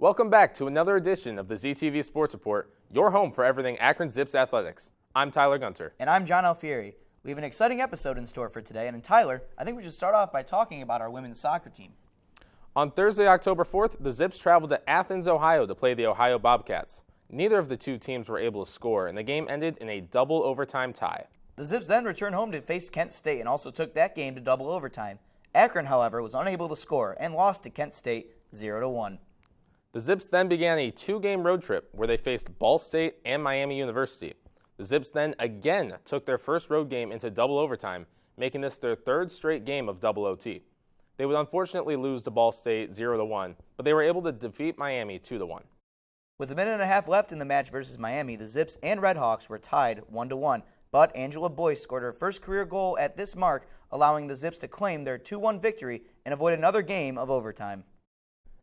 Welcome back to another edition of the ZTV Sports Report, your home for everything Akron Zips athletics. I'm Tyler Gunter. And I'm John Alfieri. We have an exciting episode in store for today, and Tyler, I think we should start off by talking about our women's soccer team. On Thursday, October 4th, the Zips traveled to Athens, Ohio to play the Ohio Bobcats. Neither of the two teams were able to score, and the game ended in a double overtime tie. The Zips then returned home to face Kent State and also took that game to double overtime. Akron, however, was unable to score and lost to Kent State 0-1. The Zips then began a two-game road trip where they faced Ball State and Miami University. The Zips then again took their first road game into double overtime, making this their third straight game of double OT. They would unfortunately lose to Ball State 0-1, but they were able to defeat Miami 2-1. With a minute and a half left in the match versus Miami, the Zips and Redhawks were tied 1-1, but Angela Boyce scored her first career goal at this mark, allowing the Zips to claim their 2-1 victory and avoid another game of overtime.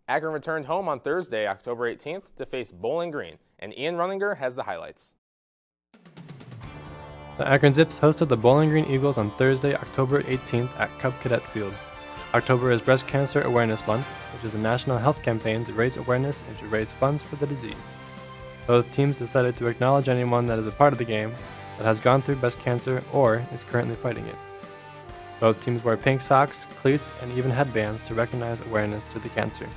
Akron returned home on Thursday, October 18th, to face Bowling Green, and Ian Runninger has the highlights. The Akron Zips hosted the Bowling Green Eagles on Thursday, October 18th at Cub Cadet Field. October is Breast Cancer Awareness Month, which is a national health campaign to raise awareness and to raise funds for the disease. Both teams decided to acknowledge anyone that is a part of the game that has gone through breast cancer or is currently fighting it. Both teams wear pink socks, cleats, and even headbands to recognize awareness to the cancer.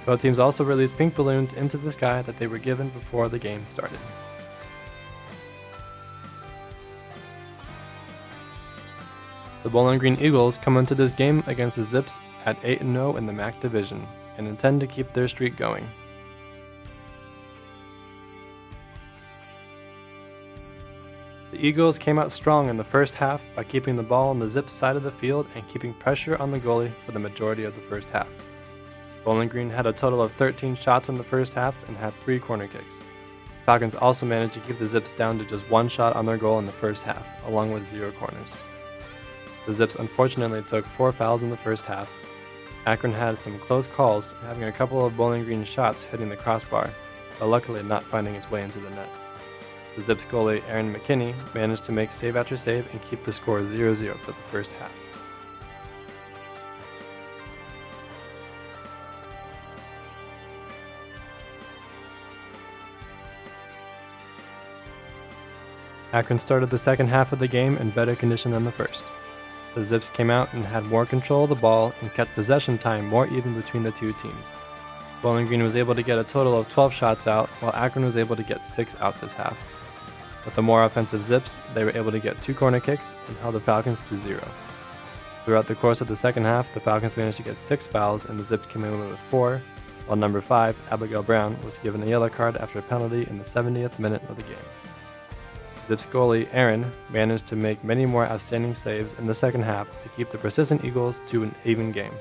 Both teams also released pink balloons into the sky that they were given before the game started. The Bowling Green Eagles come into this game against the Zips at 8-0 in the MAC division and intend to keep their streak going. The Eagles came out strong in the first half by keeping the ball on the Zips side of the field and keeping pressure on the goalie for the majority of the first half. Bowling Green had a total of 13 shots in the first half and had 3 corner kicks. Falcons also managed to keep the Zips down to just 1 shot on their goal in the first half, along with 0 corners. The Zips unfortunately took 4 fouls in the first half. Akron had some close calls, having a couple of Bowling Green shots hitting the crossbar, but luckily not finding its way into the net. The Zips goalie Aaron McKinney managed to make save after save and keep the score 0-0 for the first half. Akron started the second half of the game in better condition than the first. The Zips came out and had more control of the ball and kept possession time more even between the two teams. Bowling Green was able to get a total of 12 shots out, while Akron was able to get 6 out this half. With the more offensive Zips, they were able to get 2 corner kicks and held the Falcons to 0. Throughout the course of the second half, the Falcons managed to get 6 fouls and the Zips came away with 4, while number 5, Abigail Brown, was given a yellow card after a penalty in the 70th minute of the game. Zips goalie Aaron managed to make many more outstanding saves in the second half to keep the persistent Eagles to an even game.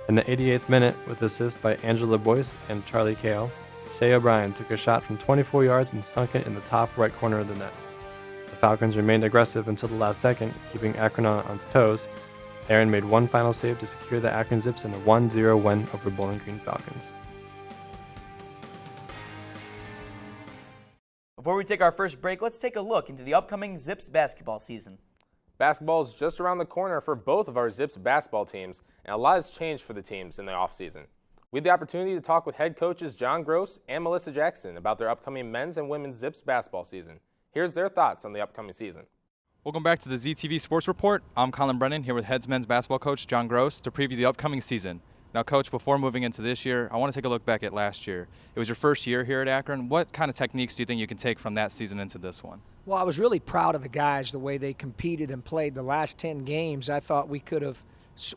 In the 88th minute, with assist by Angela Boyce and Charlie Kale, Shea O'Brien took a shot from 24 yards and sunk it in the top right corner of the net. The Falcons remained aggressive until the last second, keeping Akron on its toes. Aaron made one final save to secure the Akron Zips in a 1-0 win over Bowling Green Falcons. Before we take our first break, let's take a look into the upcoming Zips basketball season. Basketball is just around the corner for both of our Zips basketball teams, and a lot has changed for the teams in the offseason. We had the opportunity to talk with head coaches John Gross and Melissa Jackson about their upcoming men's and women's Zips basketball season. Here's their thoughts on the upcoming season. Welcome back to the ZTV Sports Report. I'm Colin Brennan here with Heads men's basketball coach John Gross to preview the upcoming season. Now, Coach, before moving into this year, I want to take a look back at last year. It was your first year here at Akron. What kind of techniques do you think you can take from that season into this one? Well, I was really proud of the guys, the way they competed and played the last 10 games. I thought we could have,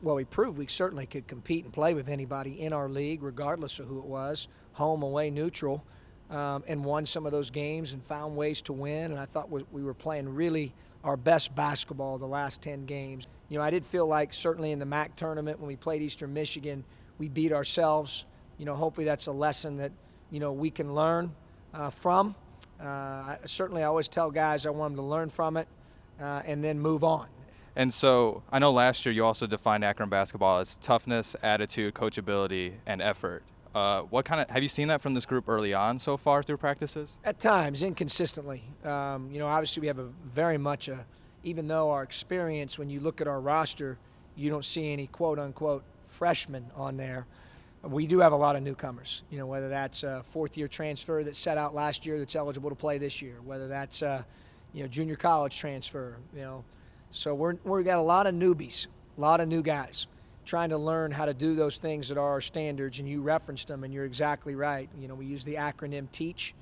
well, we proved we certainly could compete and play with anybody in our league, regardless of who it was, home, away, neutral, and won some of those games and found ways to win. And I thought we were playing really our best basketball the last 10 games. You know, I did feel like certainly in the MAC tournament when we played Eastern Michigan, we beat ourselves. You know, hopefully that's a lesson that, you know, we can learn from. I always tell guys I want them to learn from it and then move on. And so I know last year you also defined Akron basketball as toughness, attitude, coachability, and effort. What kind of have you seen that from this group early on so far through practices? At times, inconsistently. You know, obviously we have even though our experience, when you look at our roster, you don't see any quote-unquote freshmen on there. We do have a lot of newcomers, whether that's a fourth-year transfer that set out last year that's eligible to play this year, whether that's junior college transfer, So we got a lot of newbies, a lot of new guys trying to learn how to do those things that are our standards, and you referenced them, and you're exactly right. We use the acronym TEACH.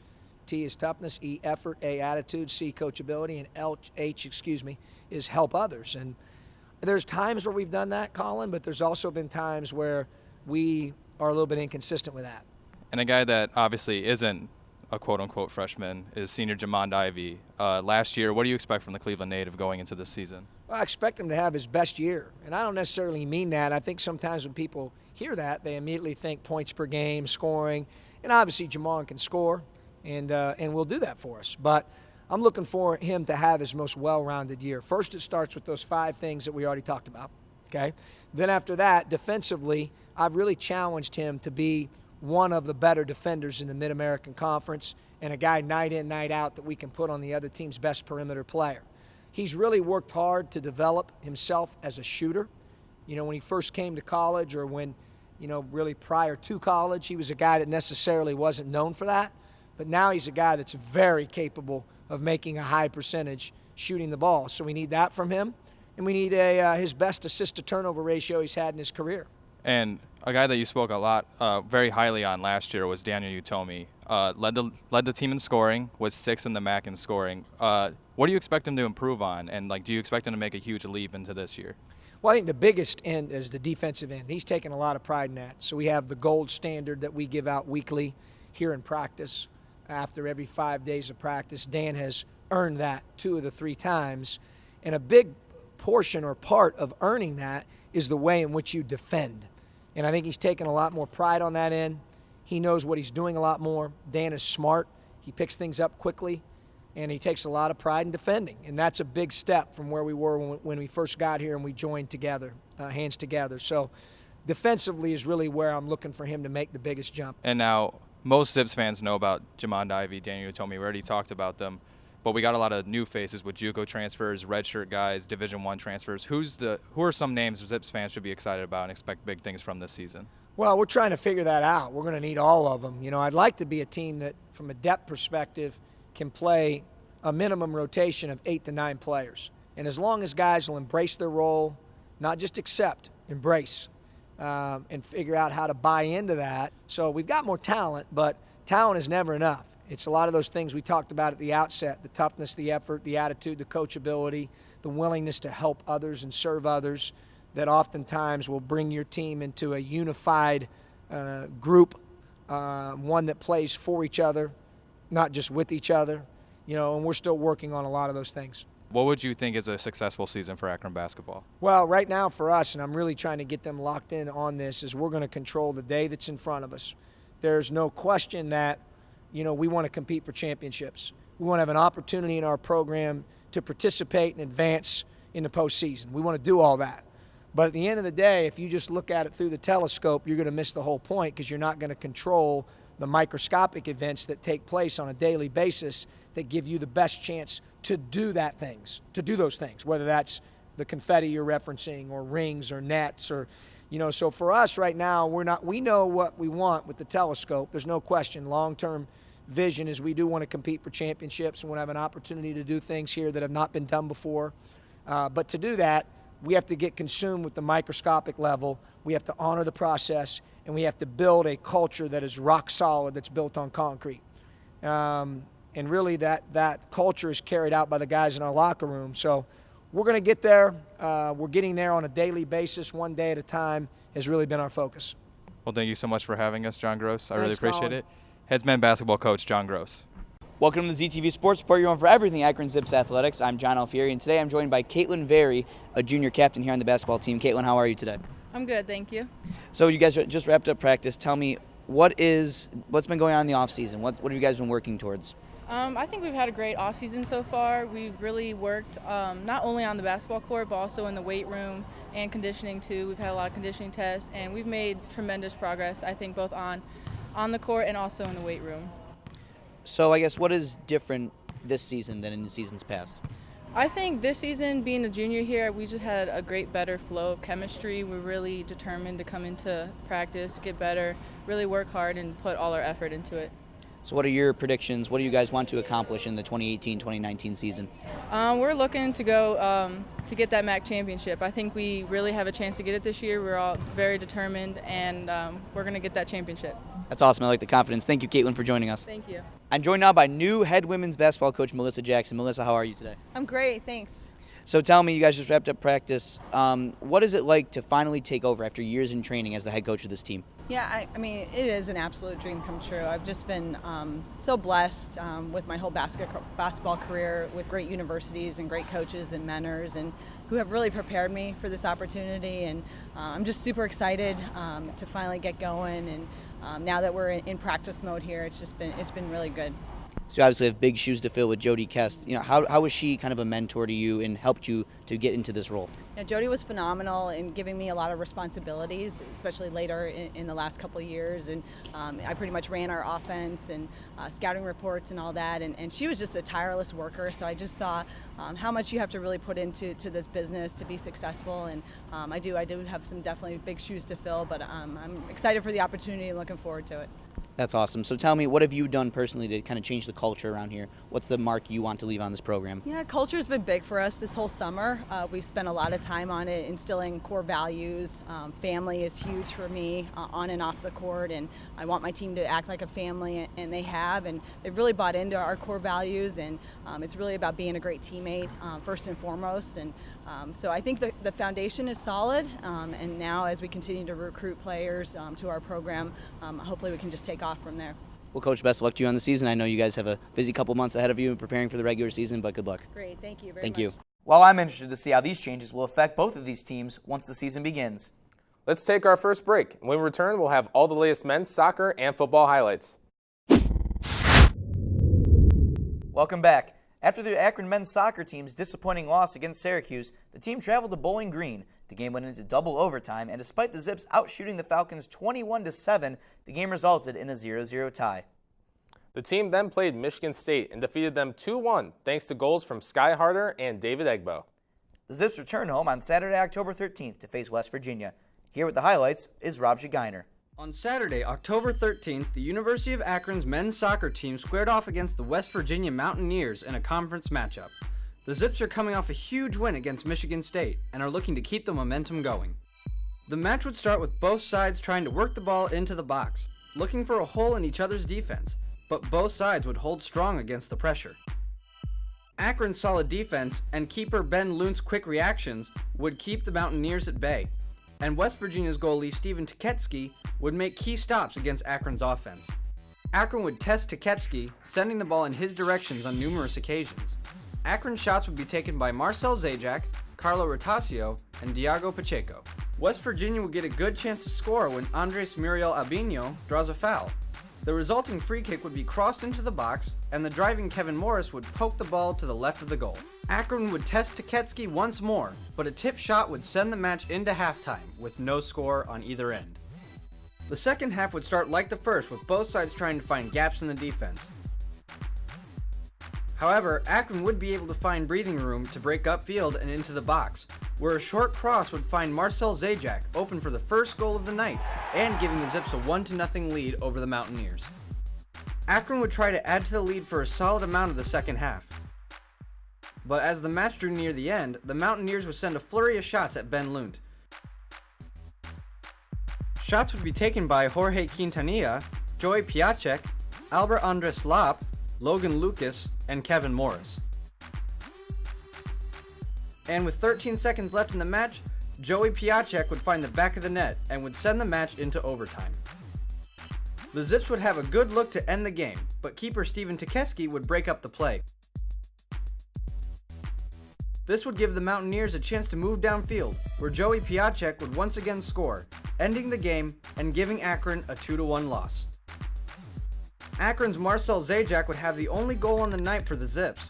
T is toughness, E effort, A attitude, C coachability, and H is help others. And there's times where we've done that, Colin, but there's also been times where we are a little bit inconsistent with that. And a guy that obviously isn't a quote-unquote freshman is senior Jamond Ivey. Last year, what do you expect from the Cleveland native going into this season? Well, I expect him to have his best year, and I don't necessarily mean that. I think sometimes when people hear that, they immediately think points per game, scoring, and obviously Jamond can score, and will do that for us. But I'm looking for him to have his most well-rounded year. First, it starts with those 5 things that we already talked about, okay? Then after that, defensively, I've really challenged him to be one of the better defenders in the Mid-American Conference and a guy night in, night out that we can put on the other team's best perimeter player. He's really worked hard to develop himself as a shooter. When he first came to college, or when, really prior to college, he was a guy that necessarily wasn't known for that. But now he's a guy that's very capable of making a high percentage shooting the ball. So we need that from him, and we need his best assist-to-turnover ratio he's had in his career. And a guy that you spoke a lot, very highly on last year was Daniel Utomi. Led the team in scoring, was 6th in the MAC in scoring. What do you expect him to improve on, and do you expect him to make a huge leap into this year? Well, I think the biggest end is the defensive end. He's taken a lot of pride in that. So we have the gold standard that we give out weekly here in practice. After every 5 days of practice, Dan has earned that 2 of the 3 times. And a big portion or part of earning that is the way in which you defend. And I think he's taken a lot more pride on that end. He knows what he's doing a lot more. Dan is smart. He picks things up quickly, and he takes a lot of pride in defending. And that's a big step from where we were when we first got here and we joined together, hands together. So defensively is really where I'm looking for him to make the biggest jump. And now most Zips fans know about Jamond Ivey, Daniel Utomi. We already talked about them. But we got a lot of new faces with JUCO transfers, redshirt guys, Division I transfers. Who are some names Zips fans should be excited about and expect big things from this season? Well, we're trying to figure that out. We're going to need all of them. I'd like to be a team that, from a depth perspective, can play a minimum rotation of 8 to 9 players. And as long as guys will embrace their role, not just accept, embrace, and figure out how to buy into that. So we've got more talent, but talent is never enough. It's a lot of those things we talked about at the outset: the toughness, the effort, the attitude, the coachability, the willingness to help others and serve others, that oftentimes will bring your team into a unified group, one that plays for each other, not just with each other, and we're still working on a lot of those things. What would you think is a successful season for Akron basketball? Well, right now for us, and I'm really trying to get them locked in on this, is we're going to control the day that's in front of us. There's no question that we want to compete for championships. We want to have an opportunity in our program to participate and advance in the postseason. We want to do all that. But at the end of the day, if you just look at it through the telescope, you're going to miss the whole point, because you're not going to control the microscopic events that take place on a daily basis that give you the best chance to do those things, whether that's the confetti you're referencing, or rings, or nets, or so for us right now, we know what we want with the telescope. There's no question. Long-term vision is we do want to compete for championships, and want to have an opportunity to do things here that have not been done before. But to do that, we have to get consumed with the microscopic level. We have to honor the process, and we have to build a culture that is rock solid, that's built on concrete. And really that culture is carried out by the guys in our locker room. So we're going to get there. We're getting there on a daily basis, one day at a time, has really been our focus. Well, thank you so much for having us, John Gross. I really Thanks, appreciate Colin. it. Headsman basketball coach, John Gross. Welcome to the ZTV Sports Report, your home for everything Akron Zips athletics. I'm John Alfieri, and today I'm joined by Caitlin Very, a junior captain here on the basketball team. Caitlin, how are you today? I'm good, thank you. So you guys just wrapped up practice. Tell me, what's been going on in the off season? What have you guys been working towards? I think we've had a great off season so far. We've really worked not only on the basketball court, but also in the weight room and conditioning too. We've had a lot of conditioning tests, and we've made tremendous progress, I think, both on the court and also in the weight room. So I guess what is different this season than in the seasons past? I think this season, being a junior here, we just had a better flow of chemistry. We're really determined to come into practice, get better, really work hard, and put all our effort into it. So what are your predictions? What do you guys want to accomplish in the 2018-2019 season? We're looking to go to get that MAC championship. I think we really have a chance to get it this year. We're all very determined, and we're going to get that championship. That's awesome. I like the confidence. Thank you, Caitlin, for joining us. Thank you. I'm joined now by new head women's basketball coach, Melissa Jackson. Melissa, how are you today? I'm great, thanks. So tell me, you guys just wrapped up practice. What is it like to finally take over after years in training as the head coach of this team? Yeah, I mean, it is an absolute dream come true. I've just been so blessed with my whole basketball career with great universities and great coaches and mentors and who have really prepared me for this opportunity. And I'm just super excited to finally get going. And now that we're in practice mode here, it's been really good. So you obviously have big shoes to fill with Jody Kest. How was she kind of a mentor to you and helped you to get into this role? Yeah, Jody was phenomenal in giving me a lot of responsibilities, especially later in the last couple of years. And I pretty much ran our offense and scouting reports and all that. And she was just a tireless worker. So I just saw how much you have to really put into this business to be successful. And I do have some definitely big shoes to fill, but I'm excited for the opportunity and looking forward to it. That's awesome. So tell me, what have you done personally to kind of change the culture around here? What's the mark you want to leave on this program? Yeah, culture's been big for us this whole summer. We've spent a lot of time on it, instilling core values. Family is huge for me on and off the court, and I want my team to act like a family, and they have, and they've really bought into our core values, and it's really about being a great teammate first and foremost. And so I think the foundation is solid, and now as we continue to recruit players to our program, hopefully we can just take off from there. Well, Coach, best of luck to you on the season. I know you guys have a busy couple months ahead of you preparing for the regular season, but good luck. Great, thank you very much. Thank you. Well, I'm interested to see how these changes will affect both of these teams once the season begins. Let's take our first break. When we return, we'll have all the latest men's soccer and football highlights. Welcome back. After the Akron men's soccer team's disappointing loss against Syracuse, the team traveled to Bowling Green. The game went into double overtime, and despite the Zips outshooting the Falcons 21-7, the game resulted in a 0-0 tie. The team then played Michigan State and defeated them 2-1 thanks to goals from Sky Harder and David Egbo. The Zips return home on Saturday, October 13th to face West Virginia. Here with the highlights is Rob Shiginer. On Saturday, October 13th, the University of Akron's men's soccer team squared off against the West Virginia Mountaineers in a conference matchup. The Zips are coming off a huge win against Michigan State and are looking to keep the momentum going. The match would start with both sides trying to work the ball into the box, looking for a hole in each other's defense, but both sides would hold strong against the pressure. Akron's solid defense and keeper Ben Lunt's quick reactions would keep the Mountaineers at bay, and West Virginia's goalie Steven Tuketsky would make key stops against Akron's offense. Akron would test Tuketsky, sending the ball in his directions on numerous occasions. Akron's shots would be taken by Marcel Zajac, Carlo Rotasio, and Diago Pacheco. West Virginia would get a good chance to score when Andres Muriel Albino draws a foul. The resulting free kick would be crossed into the box, and the driving Kevin Morris would poke the ball to the left of the goal. Akron would test Tuketsky once more, but a tip shot would send the match into halftime, with no score on either end. The second half would start like the first, with both sides trying to find gaps in the defense. However, Akron would be able to find breathing room to break upfield and into the box, where a short cross would find Marcel Zajac open for the first goal of the night, and giving the Zips a 1-0 lead over the Mountaineers. Akron would try to add to the lead for a solid amount of the second half. But as the match drew near the end, the Mountaineers would send a flurry of shots at Ben Lunt. Shots would be taken by Jorge Quintanilla, Joey Piacek, Albert Andres Lop, Logan Lucas, and Kevin Morris. And with 13 seconds left in the match, Joey Piacek would find the back of the net and would send the match into overtime. The Zips would have a good look to end the game, but keeper Steven Tuketsky would break up the play. This would give the Mountaineers a chance to move downfield, where Joey Piacek would once again score, ending the game and giving Akron a 2-1 loss. Akron's Marcel Zajac would have the only goal on the night for the Zips,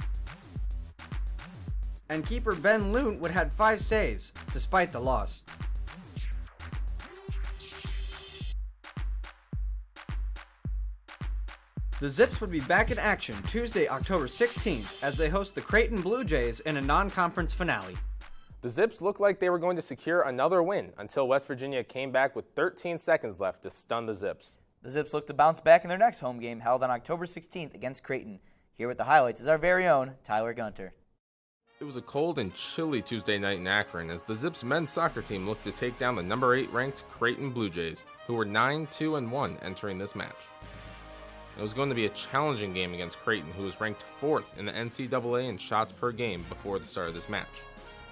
and keeper Ben Lunt would have 5 saves, despite the loss. The Zips would be back in action Tuesday, October 16th, as they host the Creighton Blue Jays in a non-conference finale. The Zips looked like they were going to secure another win until West Virginia came back with 13 seconds left to stun the Zips. The Zips look to bounce back in their next home game held on October 16th against Creighton. Here with the highlights is our very own Tyler Gunter. It was a cold and chilly Tuesday night in Akron as the Zips men's soccer team looked to take down the number 8 ranked Creighton Blue Jays, who were 9-2-1 entering this match. It was going to be a challenging game against Creighton, who was ranked 4th in the NCAA in shots per game before the start of this match.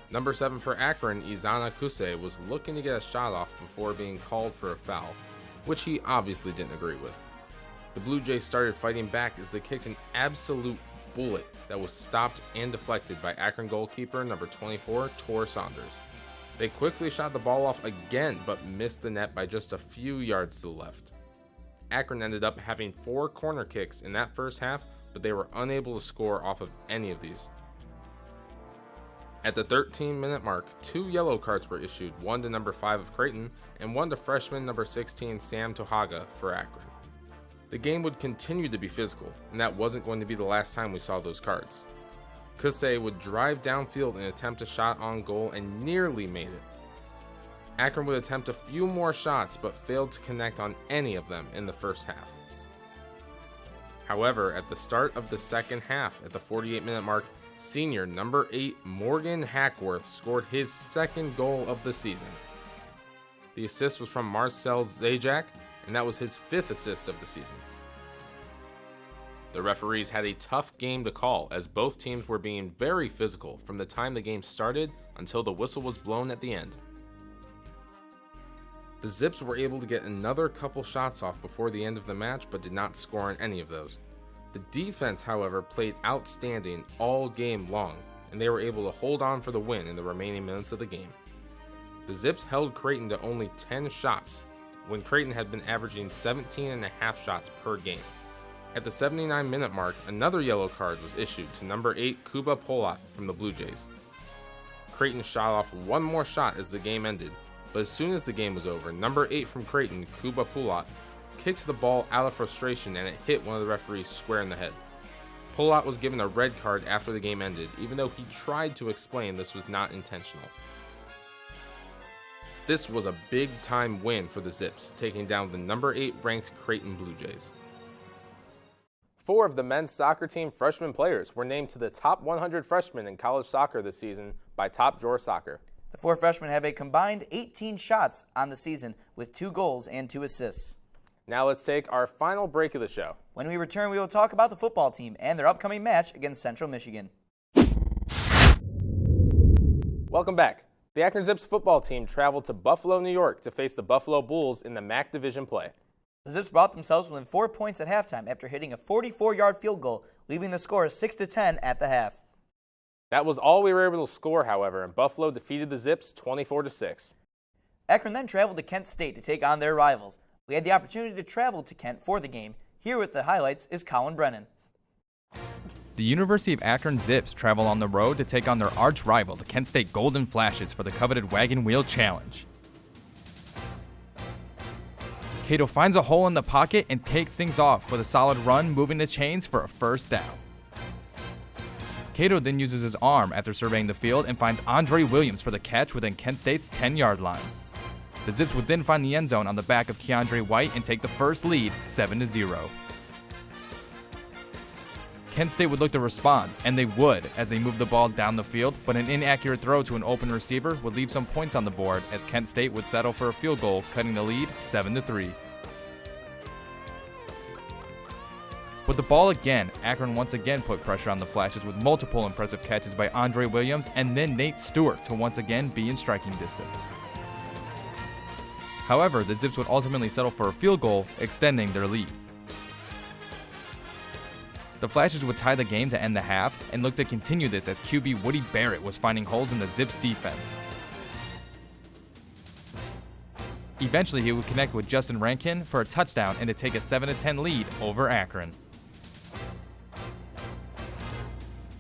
Number 7 for Akron, Izana Kuse, was looking to get a shot off before being called for a foul, which he obviously didn't agree with. The Blue Jays started fighting back as they kicked an absolute bullet that was stopped and deflected by Akron goalkeeper number 24, Tor Saunders. They quickly shot the ball off again, but missed the net by just a few yards to the left. Akron ended up having 4 corner kicks in that first half, but they were unable to score off of any of these. At the 13-minute mark, 2 yellow cards were issued, one to number 5 of Creighton and one to freshman number 16 Sam Tohaga for Akron. The game would continue to be physical, and that wasn't going to be the last time we saw those cards. Kuse would drive downfield and attempt a shot on goal and nearly made it. Akron would attempt a few more shots but failed to connect on any of them in the first half. However, at the start of the second half, at the 48-minute mark, senior number 8 Morgan Hackworth scored his second goal of the season. The assist was from Marcel Zajac, and that was his 5th assist of the season. The referees had a tough game to call as both teams were being very physical from the time the game started until the whistle was blown at the end. The Zips were able to get another couple shots off before the end of the match but did not score on any of those. The defense, however, played outstanding all game long, and they were able to hold on for the win in the remaining minutes of the game. The Zips held Creighton to only 10 shots, when Creighton had been averaging 17.5 shots per game. At the 79-minute mark, another yellow card was issued to number 8 Kuba Polat from the Blue Jays. Creighton shot off one more shot as the game ended, but as soon as the game was over, number 8 from Creighton, Kuba Polat, kicked the ball out of frustration and it hit one of the referees square in the head. Polat was given a red card after the game ended, even though he tried to explain this was not intentional. This was a big-time win for the Zips, taking down the number 8 ranked Creighton Blue Jays. 4 of the men's soccer team freshman players were named to the top 100 freshmen in college soccer this season by Top Drawer Soccer. The 4 freshmen have a combined 18 shots on the season with 2 goals and 2 assists. Now let's take our final break of the show. When we return, we will talk about the football team and their upcoming match against Central Michigan. Welcome back. The Akron Zips football team traveled to Buffalo, New York to face the Buffalo Bulls in the MAC Division play. The Zips brought themselves within 4 points at halftime after hitting a 44-yard field goal, leaving the score 6-10 at the half. That was all we were able to score, however, and Buffalo defeated the Zips 24-6. Akron then traveled to Kent State to take on their rivals. We had the opportunity to travel to Kent for the game. Here with the highlights is Colin Brennan. The University of Akron Zips travel on the road to take on their arch rival, the Kent State Golden Flashes, for the coveted Wagon Wheel Challenge. Cato finds a hole in the pocket and takes things off with a solid run, moving the chains for a first down. Cato then uses his arm after surveying the field and finds Andre Williams for the catch within Kent State's 10-yard line. The Zips would then find the end zone on the back of Keandre White and take the first lead, 7-0. Kent State would look to respond, and they would as they moved the ball down the field, but an inaccurate throw to an open receiver would leave some points on the board as Kent State would settle for a field goal, cutting the lead 7-3. With the ball again, Akron once again put pressure on the Flashes with multiple impressive catches by Andre Williams and then Nate Stewart to once again be in striking distance. However, the Zips would ultimately settle for a field goal, extending their lead. The Flashes would tie the game to end the half and look to continue this as QB Woody Barrett was finding holes in the Zips defense. Eventually, he would connect with Justin Rankin for a touchdown and to take a 7-10 lead over Akron.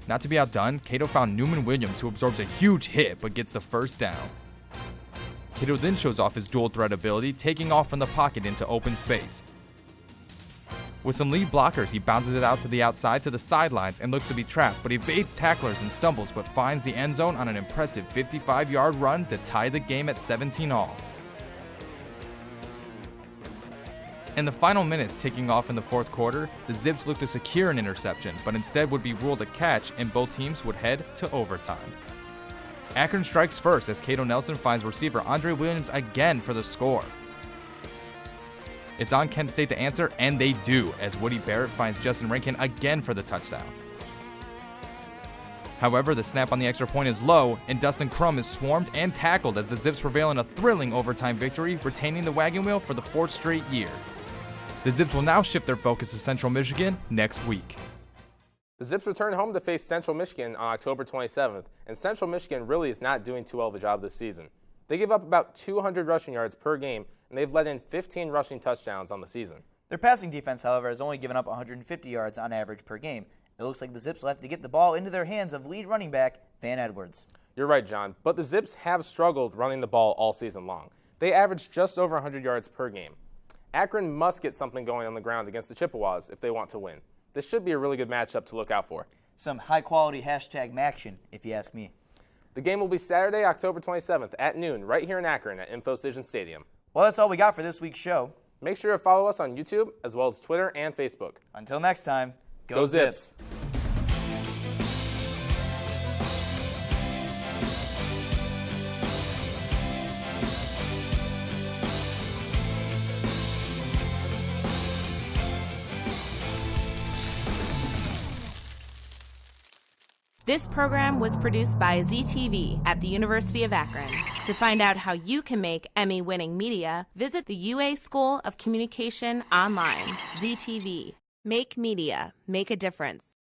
Not to be outdone, Cato found Newman Williams, who absorbs a huge hit but gets the first down. Cato then shows off his dual threat ability, taking off from the pocket into open space. With some lead blockers, he bounces it out to the outside to the sidelines and looks to be trapped, but he evades tacklers and stumbles but finds the end zone on an impressive 55-yard run to tie the game at 17-all. In the final minutes taking off in the fourth quarter, the Zips looked to secure an interception, but instead would be ruled a catch and both teams would head to overtime. Akron strikes first as Cato Nelson finds receiver Andre Williams again for the score. It's on Kent State to answer, and they do, as Woody Barrett finds Justin Rankin again for the touchdown. However, the snap on the extra point is low, and Dustin Crum is swarmed and tackled as the Zips prevail in a thrilling overtime victory, retaining the wagon wheel for the fourth straight year. The Zips will now shift their focus to Central Michigan next week. The Zips return home to face Central Michigan on October 27th, and Central Michigan really is not doing too well of a job this season. They give up about 200 rushing yards per game, and they've let in 15 rushing touchdowns on the season. Their passing defense, however, has only given up 150 yards on average per game. It looks like the Zips will have to get the ball into their hands of lead running back Van Edwards. You're right, John, but the Zips have struggled running the ball all season long. They average just over 100 yards per game. Akron must get something going on the ground against the Chippewas if they want to win. This should be a really good matchup to look out for. Some high-quality #Maction, if you ask me. The game will be Saturday, October 27th at noon right here in Akron at InfoCision Stadium. Well, that's all we got for this week's show. Make sure to follow us on YouTube as well as Twitter and Facebook. Until next time, Go Zips! This program was produced by ZTV at the University of Akron. To find out how you can make Emmy-winning media, visit the UA School of Communication online. ZTV. Make media. Make a difference.